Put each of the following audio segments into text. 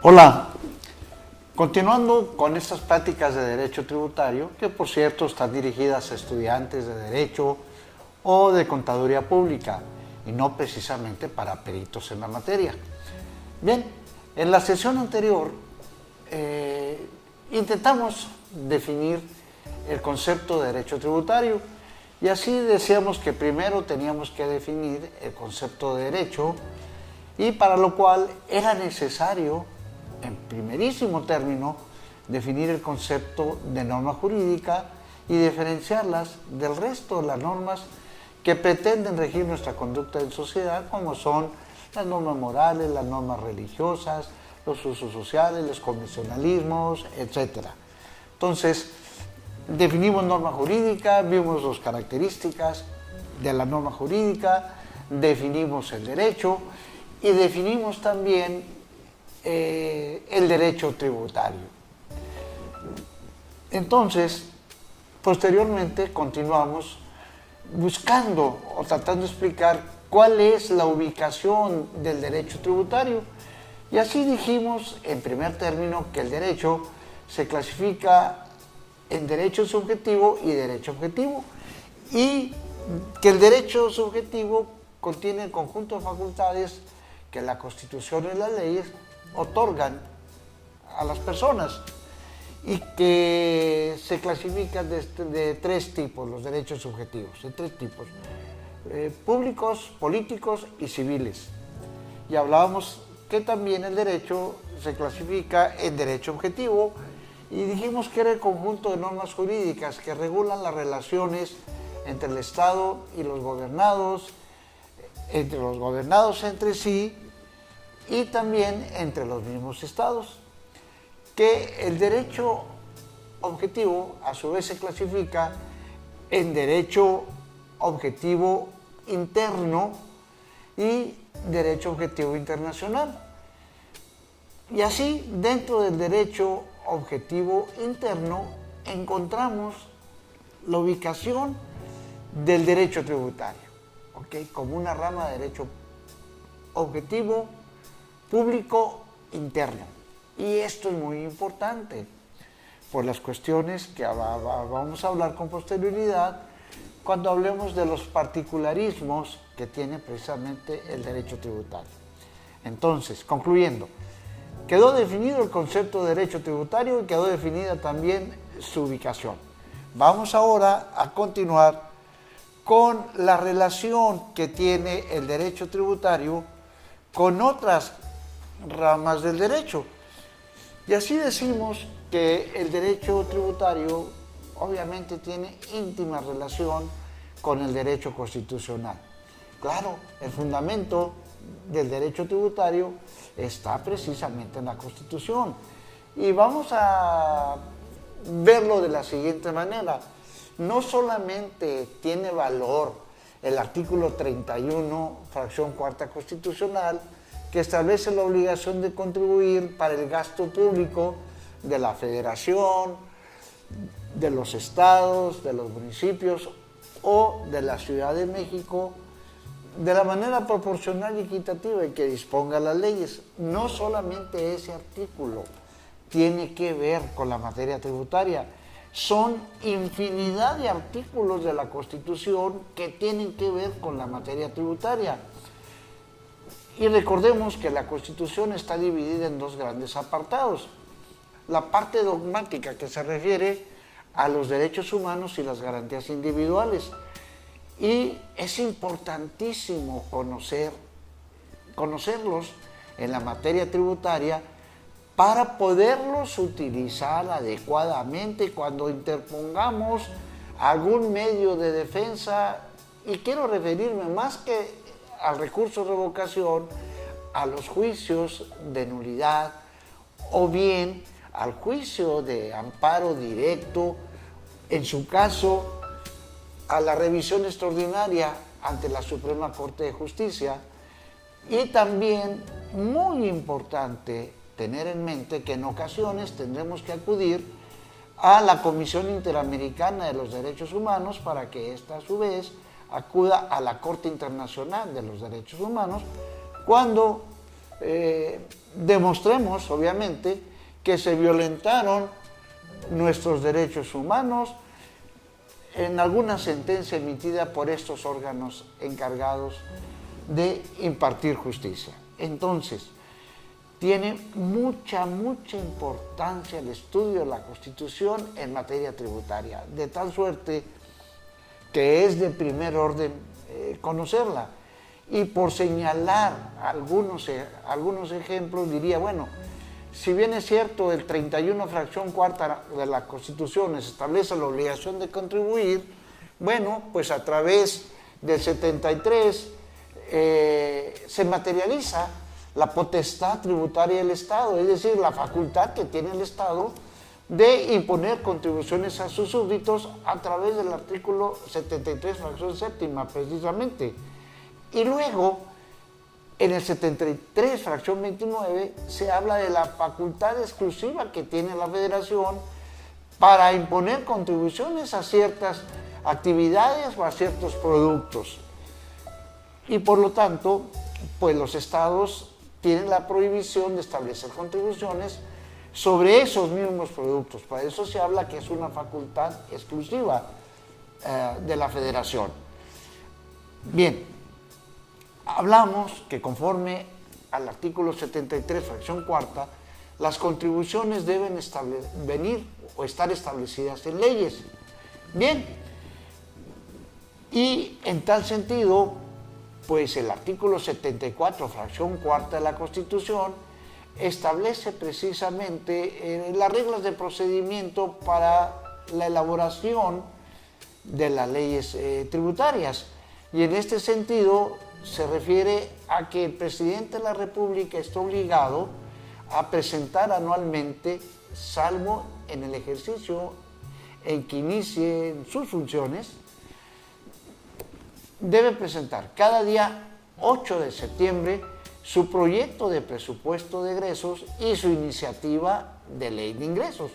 Hola, continuando con estas prácticas de derecho tributario, que por cierto están dirigidas a estudiantes de derecho o de contaduría pública y no precisamente para peritos en la materia. Bien, en la sesión anterior intentamos definir el concepto de derecho tributario y así decíamos que primero teníamos que definir el concepto de derecho y para lo cual era necesario, en primerísimo término, definir el concepto de norma jurídica y diferenciarlas del resto de las normas que pretenden regir nuestra conducta en sociedad, como son las normas morales, las normas religiosas, los usos sociales, los convencionalismos, etc. Entonces, definimos norma jurídica, vimos las características de la norma jurídica, definimos el derecho y definimos también el derecho tributario. Entonces, posteriormente continuamos buscando o tratando de explicar cuál es la ubicación del derecho tributario. Y así dijimos, en primer término, que el derecho se clasifica en derecho subjetivo y derecho objetivo, y que el derecho subjetivo contiene el conjunto de facultades que la Constitución y las leyes otorgan a las personas y que se clasifican de tres tipos, los derechos subjetivos, de tres tipos, públicos, políticos y civiles. Y hablábamos que también el derecho se clasifica en derecho objetivo y dijimos que era el conjunto de normas jurídicas que regulan las relaciones entre el Estado y los gobernados entre sí y también entre los mismos estados. Que el derecho objetivo a su vez se clasifica en derecho objetivo interno y derecho objetivo internacional. Y así, dentro del derecho objetivo interno, encontramos la ubicación del derecho tributario, ¿okay? Como una rama de derecho objetivo público interno. Y esto es muy importante por las cuestiones que vamos a hablar con posterioridad cuando hablemos de los particularismos que tiene precisamente el derecho tributario. Entonces, concluyendo, quedó definido el concepto de derecho tributario y quedó definida también su ubicación. Vamos ahora a continuar con la relación que tiene el derecho tributario con otras ramas del derecho. Y así decimos que el derecho tributario obviamente tiene íntima relación con el derecho constitucional. Claro, el fundamento del derecho tributario está precisamente en la Constitución. Y vamos a verlo de la siguiente manera. No solamente tiene valor el artículo 31, fracción cuarta constitucional, que establece la obligación de contribuir para el gasto público de la Federación, de los estados, de los municipios o de la Ciudad de México, de la manera proporcional y equitativa en que disponga las leyes. No solamente ese artículo tiene que ver con la materia tributaria, son infinidad de artículos de la Constitución que tienen que ver con la materia tributaria. Y recordemos que la Constitución está dividida en dos grandes apartados. La parte dogmática, que se refiere a los derechos humanos y las garantías individuales. Y es importantísimo conocerlos en la materia tributaria para poderlos utilizar adecuadamente cuando interpongamos algún medio de defensa. Y quiero referirme más que al recurso de revocación, a los juicios de nulidad o bien al juicio de amparo directo, en su caso a la revisión extraordinaria ante la Suprema Corte de Justicia. Y también, muy importante tener en mente que en ocasiones tendremos que acudir a la Comisión Interamericana de los Derechos Humanos para que ésta a su vez acuda a la Corte Internacional de los Derechos Humanos cuando demostremos, obviamente, que se violentaron nuestros derechos humanos en alguna sentencia emitida por estos órganos encargados de impartir justicia. Entonces, tiene mucha importancia el estudio de la Constitución en materia tributaria, de tal suerte que es de primer orden conocerla. Y por señalar algunos ejemplos, diría, bueno, si bien es cierto, el 31 fracción cuarta de la Constitución establece la obligación de contribuir, bueno, pues a través del 73 se materializa la potestad tributaria del Estado, es decir, la facultad que tiene el Estado de imponer contribuciones a sus súbditos a través del artículo 73, fracción séptima, precisamente. Y luego, en el 73, fracción 29, se habla de la facultad exclusiva que tiene la Federación para imponer contribuciones a ciertas actividades o a ciertos productos. Y por lo tanto, pues los estados tienen la prohibición de establecer contribuciones sobre esos mismos productos. Para eso se habla que es una facultad exclusiva de la Federación. Bien. Hablamos que conforme al artículo 73, fracción cuarta, las contribuciones deben venir o estar establecidas en leyes. Bien, y en tal sentido, pues el artículo 74, fracción cuarta de la Constitución, establece precisamente las reglas de procedimiento para la elaboración de las leyes tributarias. Y en este sentido, se refiere a que el presidente de la República está obligado a presentar anualmente, salvo en el ejercicio en que inicie sus funciones, debe presentar cada día 8 de septiembre su proyecto de presupuesto de egresos y su iniciativa de ley de ingresos.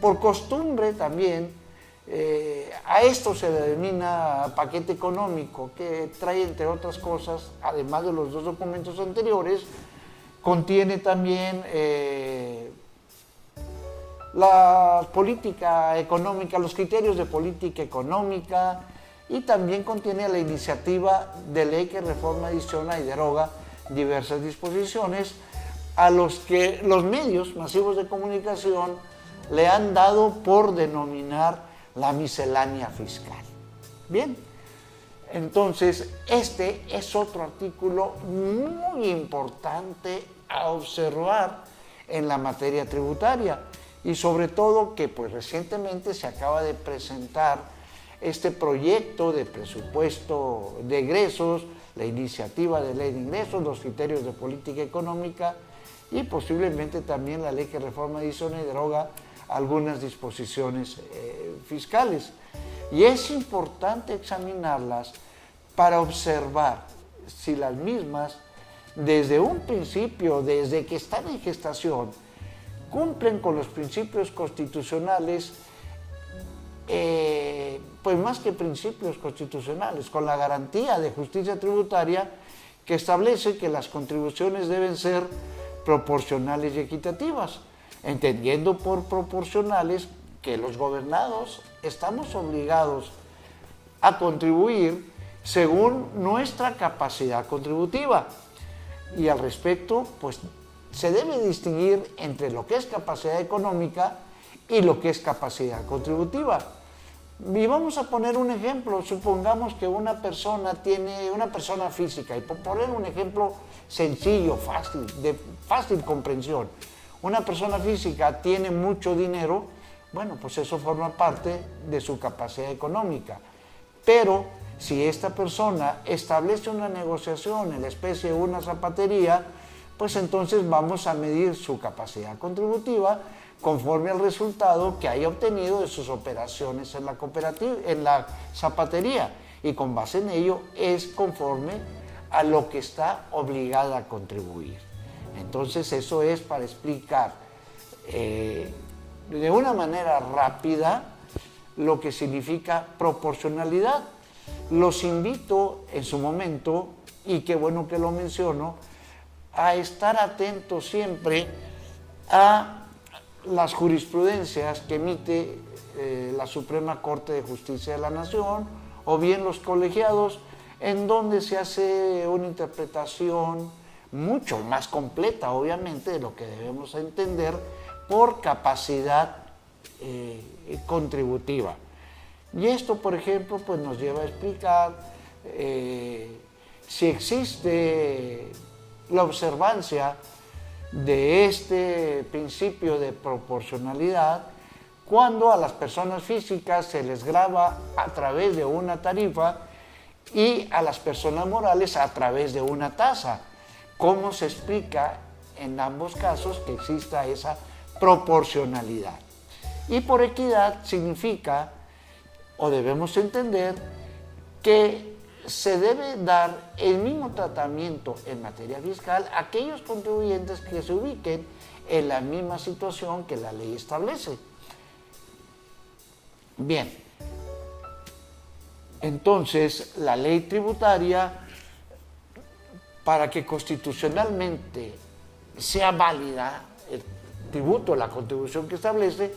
Por costumbre también, a esto se le denomina paquete económico, que trae, entre otras cosas, además de los dos documentos anteriores, contiene también la política económica, los criterios de política económica, y también contiene la iniciativa de ley que reforma, adiciona y deroga diversas disposiciones a los que los medios masivos de comunicación le han dado por denominar la miscelánea fiscal. Bien, entonces este es otro artículo muy importante a observar en la materia tributaria, y sobre todo que pues recientemente se acaba de presentar este proyecto de presupuesto de egresos, la iniciativa de ley de ingresos, los criterios de política económica y posiblemente también la ley que reforma, adiciona y deroga algunas disposiciones fiscales. Y es importante examinarlas para observar si las mismas, desde un principio, desde que están en gestación, cumplen con los principios constitucionales, pues más que principios constitucionales, con la garantía de justicia tributaria que establece que las contribuciones deben ser proporcionales y equitativas, entendiendo por proporcionales que los gobernados estamos obligados a contribuir según nuestra capacidad contributiva. Y al respecto, pues se debe distinguir entre lo que es capacidad económica y lo que es capacidad contributiva. Y vamos a poner un ejemplo. Supongamos que una persona física, y por poner un ejemplo sencillo, fácil, de fácil comprensión, una persona física tiene mucho dinero, bueno, pues eso forma parte de su capacidad económica. Pero si esta persona establece una negociación en la especie de una zapatería, pues entonces vamos a medir su capacidad contributiva conforme al resultado que haya obtenido de sus operaciones en la cooperativa, en la zapatería, y con base en ello es conforme a lo que está obligada a contribuir. Entonces eso es para explicar de una manera rápida lo que significa proporcionalidad. Los invito en su momento, y qué bueno que lo menciono, a estar atentos siempre a las jurisprudencias que emite la Suprema Corte de Justicia de la Nación o bien los colegiados, en donde se hace una interpretación mucho más completa, obviamente, de lo que debemos entender por capacidad contributiva. Y esto, por ejemplo, pues nos lleva a explicar si existe la observancia de este principio de proporcionalidad cuando a las personas físicas se les grava a través de una tarifa y a las personas morales a través de una tasa. ¿Cómo se explica en ambos casos que exista esa proporcionalidad? Y por equidad significa, o debemos entender, que se debe dar el mismo tratamiento en materia fiscal a aquellos contribuyentes que se ubiquen en la misma situación que la ley establece. Bien, entonces la ley tributaria, para que constitucionalmente sea válida el tributo, la contribución que establece,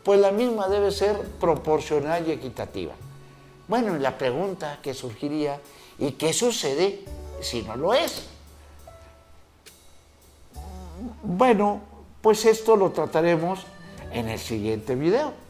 pues la misma debe ser proporcional y equitativa. Bueno, y la pregunta que surgiría, ¿y qué sucede si no lo es? Bueno, pues esto lo trataremos en el siguiente video.